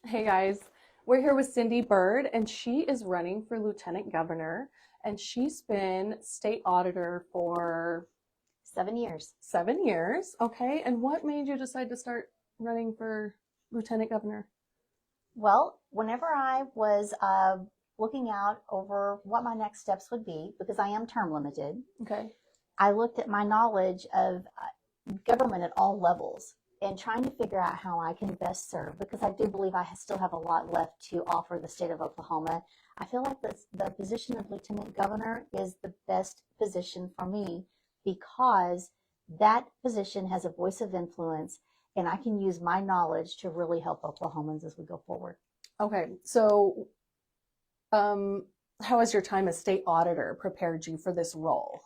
Hey guys, we're here with Cindy Byrd, and she is running for lieutenant governor, and she's been state auditor for 7 years. 7 years. Okay, and what made you decide to start running for lieutenant governor? Well, whenever I was looking out over what my next steps would be, because I am term limited, Okay. I looked at my knowledge of government at all levels and trying to figure out how I can best serve, because I do believe I still have a lot left to offer the state of Oklahoma. I feel like the position of lieutenant governor is the best position for me because that position has a voice of influence and I can use my knowledge to really help Oklahomans as we go forward. Okay, so how has your time as state auditor prepared you for this role?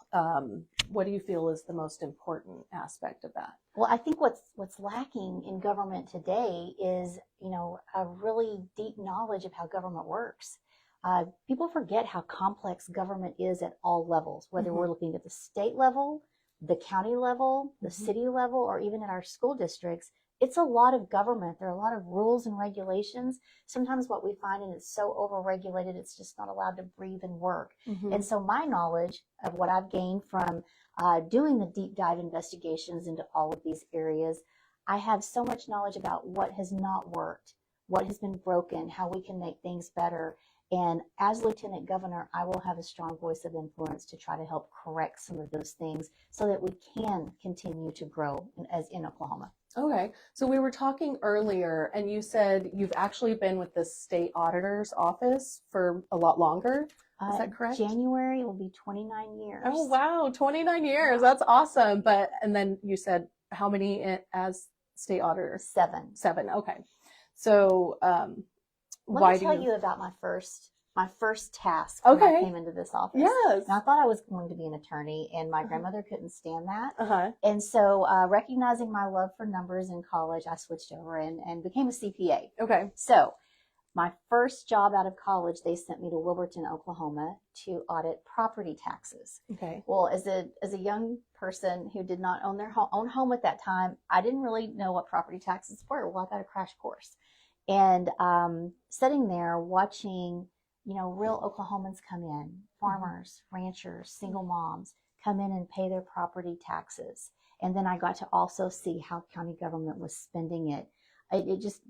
What do you feel is the most important aspect of that? Well, I think what's lacking in government today is, a really deep knowledge of how government works. People forget how complex government is at all levels, whether we're looking at the state level, the county level, the city level, or even in our school districts. It's a lot of government. There are a lot of rules and regulations. Sometimes what we find, and it's so overregulated, it's just not allowed to breathe and work. And so my knowledge of what I've gained from doing the deep dive investigations into all of these areas, I have so much knowledge about what has not worked, what has been broken, how we can make things better. And as Lieutenant Governor, I will have a strong voice of influence to try to help correct some of those things so that we can continue to grow as in Oklahoma. Okay, so we were talking earlier, and you said you've actually been with the state auditor's office for a lot longer. Is that correct? January will be 29 years. Oh, wow, 29 years. That's awesome. And then you said how many as state auditor? 7. 7. Okay. So, Let me tell you about my first task when I came into this office. Yes. And I thought I was going to be an attorney, and my grandmother couldn't stand that. Uh-huh. And so, recognizing my love for numbers in college, I switched over and became a CPA. Okay. So, my first job out of college, they sent me to Woodward, Oklahoma, to audit property taxes. Okay. Well, as a young person who did not own their own home at that time, I didn't really know what property taxes were. Well, I got a crash course. And sitting there watching, real Oklahomans come in, farmers, ranchers, single moms, come in and pay their property taxes. And then I got to also see how county government was spending it. It just,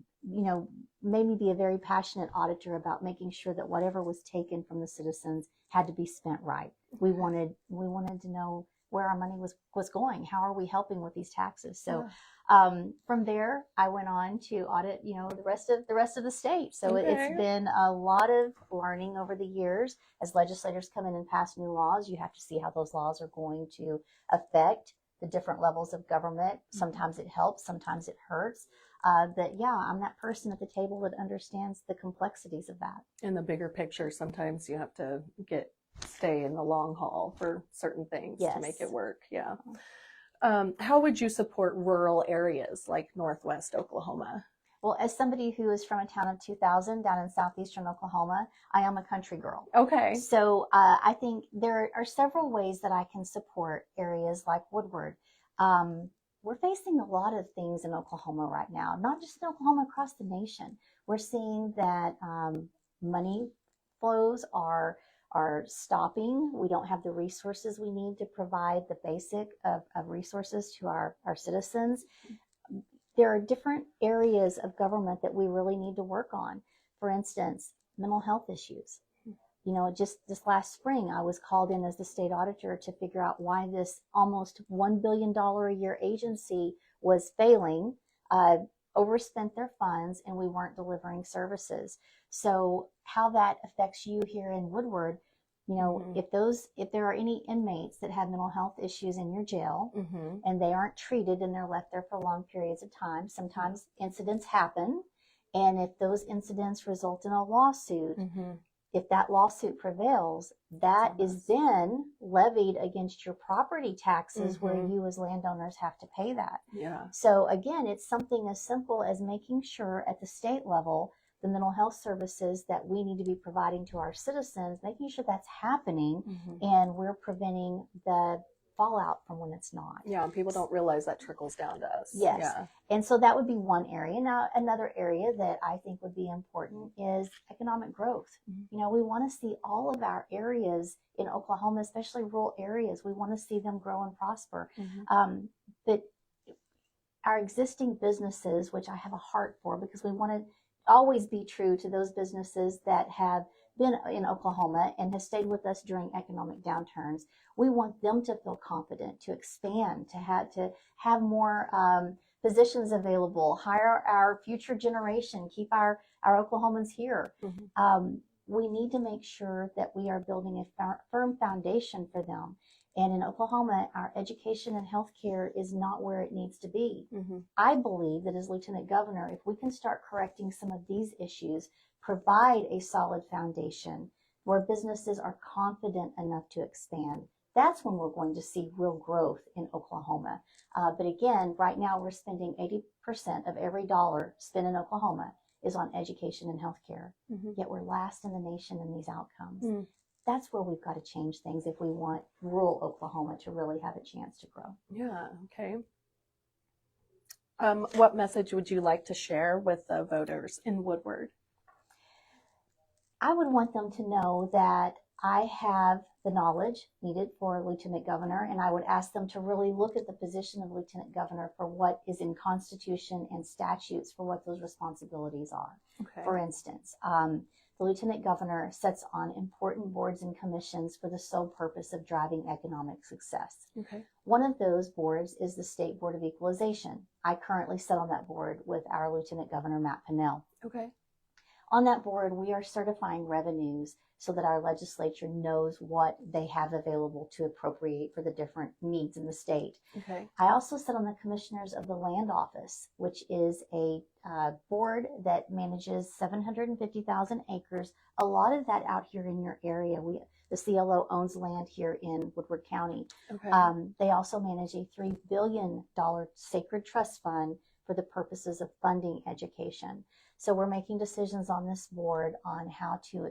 made me be a very passionate auditor about making sure that whatever was taken from the citizens had to be spent right. We wanted to know where our money was going. How are we helping with these taxes? So from there, I went on to audit, the rest of the state. So it's been a lot of learning over the years. As legislators come in and pass new laws, you have to see how those laws are going to affect the different levels of government. Sometimes it helps, sometimes it hurts. But yeah, I'm that person at the table that understands the complexities of that. In the bigger picture, sometimes you have to stay in the long haul for certain things to make it work. Yeah. How would you support rural areas like Northwest Oklahoma? Well, as somebody who is from a town of 2,000 down in southeastern Oklahoma, I am a country girl. Okay. So I think there are several ways that I can support areas like Woodward. We're facing a lot of things in Oklahoma right now, not just in Oklahoma, across the nation. We're seeing that money flows are stopping. We don't have the resources we need to provide the basic of resources to our citizens. There are different areas of government that we really need to work on. For instance, mental health issues. Just this last spring, I was called in as the state auditor to figure out why this almost $1 billion a year agency was failing, overspent their funds, and we weren't delivering services. So how that affects you here in Woodward, if there are any inmates that have mental health issues in your jail and they aren't treated and they're left there for long periods of time, sometimes incidents happen. And if those incidents result in a lawsuit, if that lawsuit prevails, that is then levied against your property taxes where you as landowners have to pay that. Yeah. So again, it's something as simple as making sure at the state level, the mental health services that we need to be providing to our citizens, making sure that's happening and we're preventing the fallout from when it's not. Yeah, and people don't realize that trickles down to us. Yes. Yeah. And so that would be one area. Now, another area that I think would be important is economic growth. Mm-hmm. You know, we want to see all of our areas in Oklahoma, especially rural areas, we want to see them grow and prosper. Mm-hmm. But our existing businesses, which I have a heart for, because we want to always be true to those businesses that have been in Oklahoma and have stayed with us during economic downturns. We want them to feel confident, to expand, to have more positions available, hire our future generation, keep our Oklahomans here. Mm-hmm. We need to make sure that we are building a firm foundation for them. And in Oklahoma, our education and healthcare is not where it needs to be. Mm-hmm. I believe that as Lieutenant Governor, if we can start correcting some of these issues, provide a solid foundation where businesses are confident enough to expand, that's when we're going to see real growth in Oklahoma. But again, right now we're spending 80% of every dollar spent in Oklahoma is on education and healthcare. Mm-hmm. Yet we're last in the nation in these outcomes. Mm. That's where we've got to change things if we want rural Oklahoma to really have a chance to grow. Yeah, okay. What message would you like to share with the voters in Woodward? I would want them to know that I have the knowledge needed for Lieutenant Governor, and I would ask them to really look at the position of Lieutenant Governor for what is in Constitution and statutes for what those responsibilities are. Okay. For instance, the Lieutenant Governor sits on important boards and commissions for the sole purpose of driving economic success. Okay. One of those boards is the State Board of Equalization. I currently sit on that board with our Lieutenant Governor, Matt Pinnell. Okay. On that board, we are certifying revenues so that our legislature knows what they have available to appropriate for the different needs in the state. Okay. I also sit on the Commissioners of the Land Office, which is a board that manages 750,000 acres. A lot of that out here in your area. The CLO owns land here in Woodward County. Okay. They also manage a $3 billion sacred trust fund for the purposes of funding education. So we're making decisions on this board on how to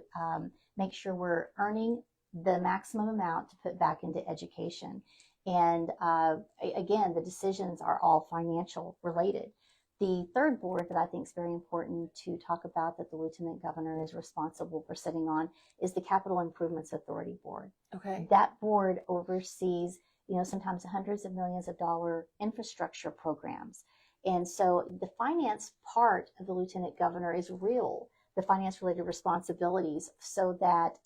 make sure we're earning the maximum amount to put back into education. And again, the decisions are all financial related. The third board that I think is very important to talk about that the Lieutenant Governor is responsible for sitting on is the Capital Improvements Authority Board. Okay. That board oversees, sometimes hundreds of millions of dollar infrastructure programs. And so the finance part of the Lieutenant Governor is real, the finance related responsibilities, so that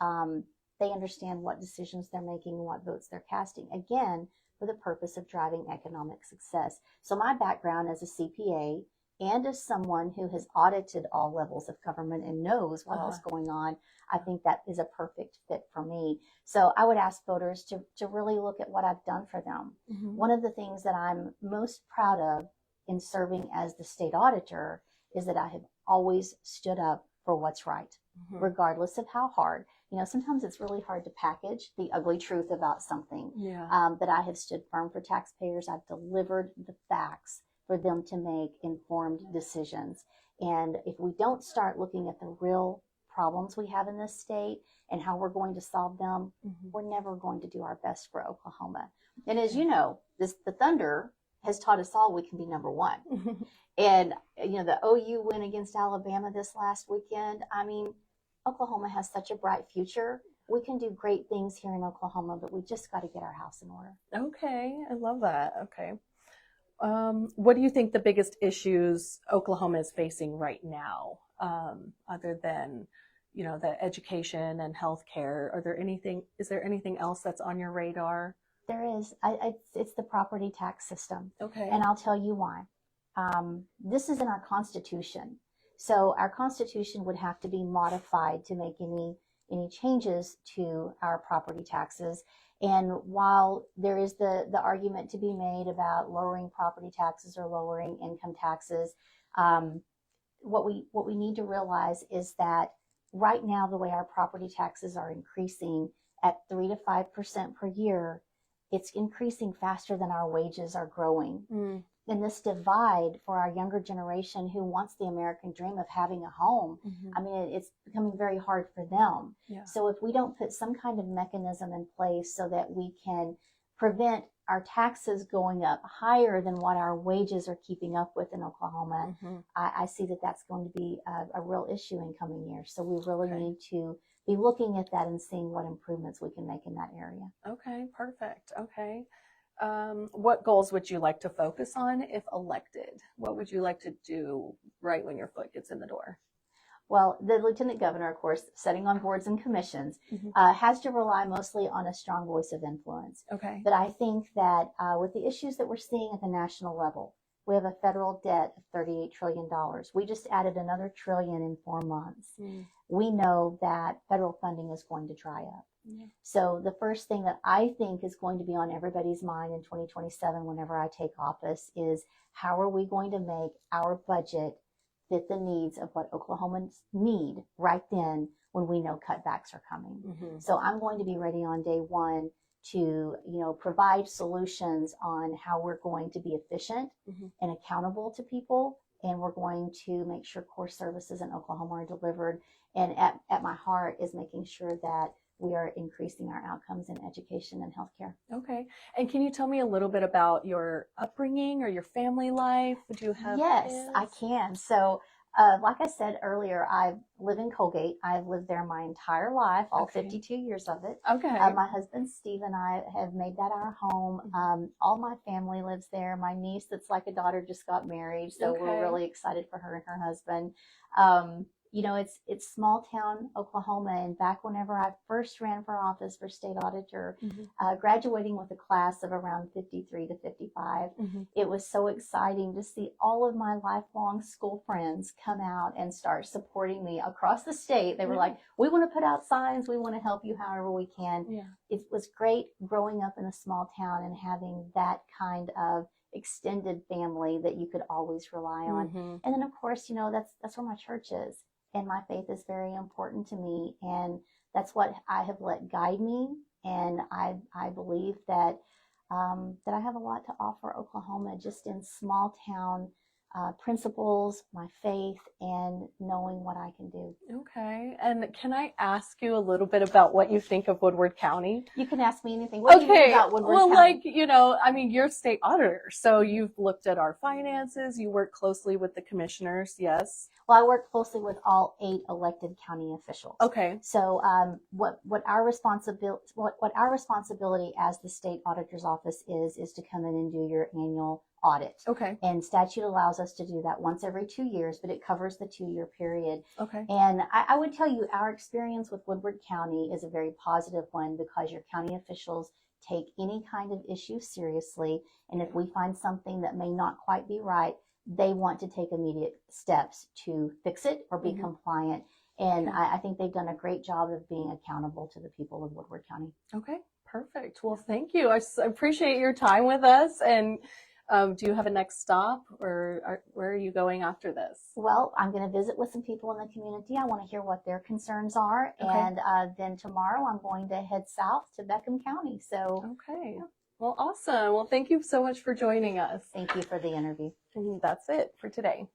they understand what decisions they're making and what votes they're casting, again, for the purpose of driving economic success. So my background as a CPA and as someone who has audited all levels of government and knows what else is going on, I think that is a perfect fit for me. So I would ask voters to really look at what I've done for them. Mm-hmm. One of the things that I'm most proud of in serving as the state auditor is that I have always stood up for what's right, Mm-hmm. regardless of how hard. Sometimes it's really hard to package the ugly truth about something. Yeah. But I have stood firm for taxpayers. I've delivered the facts for them to make informed decisions. And if we don't start looking at the real problems we have in this state and how we're going to solve them, Mm-hmm. we're never going to do our best for Oklahoma. And as you know, the Thunder has taught us all we can be number one. And, the OU win against Alabama this last weekend. I mean, Oklahoma has such a bright future. We can do great things here in Oklahoma, but we just got to get our house in order. Okay. I love that. Okay. What do you think the biggest issues Oklahoma is facing right now, other than, the education and healthcare? Is there anything else that's on your radar? There is. It's the property tax system. Okay. And I'll tell you why. This is in our Constitution. So our Constitution would have to be modified to make any changes to our property taxes. And while there is the argument to be made about lowering property taxes or lowering income taxes, what we need to realize is that right now, the way our property taxes are increasing at 3 to 5% per year, it's increasing faster than our wages are growing. Mm. And this divide for our younger generation who wants the American dream of having a home, Mm-hmm. I mean, it's becoming very hard for them. Yeah. So if we don't put some kind of mechanism in place so that we can prevent our taxes going up higher than what our wages are keeping up with in Oklahoma, I see that that's going to be a real issue in coming years. So we really need to be looking at that and seeing what improvements we can make in that area. Okay, perfect. Okay. What goals would you like to focus on if elected? What would you like to do right when your foot gets in the door? Well, the lieutenant governor, of course, sitting on boards and commissions, has to rely mostly on a strong voice of influence. Okay. But I think that with the issues that we're seeing at the national level, we have a federal debt of $38 trillion. We just added another trillion in 4 months. We know that federal funding is going to dry up. So the first thing that I think is going to be on everybody's mind in 2027, whenever I take office, is how are we going to make our budget fit the needs of what Oklahomans need right then when we know cutbacks are coming. So I'm going to be ready on day one to, provide solutions on how we're going to be efficient and accountable to people. And we're going to make sure core services in Oklahoma are delivered. And at my heart is making sure that we are increasing our outcomes in education and healthcare. Okay. And can you tell me a little bit about your upbringing or your family life? Would you have kids? I can. So, like I said earlier, I live in Colgate. I've lived there my entire life, all 52 years of it. Okay. My husband, Steve, and I have made that our home. All my family lives there. My niece, that's like a daughter, just got married. So we're really excited for her and her husband. It's small town Oklahoma. And back whenever I first ran for office for state auditor, graduating with a class of around 53 to 55, it was so exciting to see all of my lifelong school friends come out and start supporting me across the state. They were like, we want to put out signs. We want to help you however we can. It was great growing up in a small town and having that kind of extended family that you could always rely on. And then, of course, that's where my church is. And my faith is very important to me. And that's what I have let guide me. And I believe that I have a lot to offer Oklahoma just in small town principles, my faith, and knowing what I can do. Okay. And can I ask you a little bit about what you think of Woodward County? You can ask me anything. What do you think about Woodward County? You're state auditor, so you've looked at our finances, you work closely with the commissioners, yes? Well, I work closely with all 8 elected county officials. Okay. So what our responsibility as the state auditor's office is to come in and do your annual audit. Okay. And statute allows us to do that once every 2 years, but it covers the 2-year period. Okay. And I would tell you our experience with Woodward County is a very positive one because your county officials take any kind of issue seriously. And if we find something that may not quite be right, they want to take immediate steps to fix it or be compliant. And I think they've done a great job of being accountable to the people of Woodward County. Okay, perfect. Well, thank you. I appreciate your time with us. And do you have a next stop, or where are you going after this? Well, I'm going to visit with some people in the community. I want to hear what their concerns are. Okay. And then tomorrow I'm going to head south to Beckham County. So, okay. Yeah. Well, awesome. Well, thank you so much for joining us. Thank you for the interview. And that's it for today.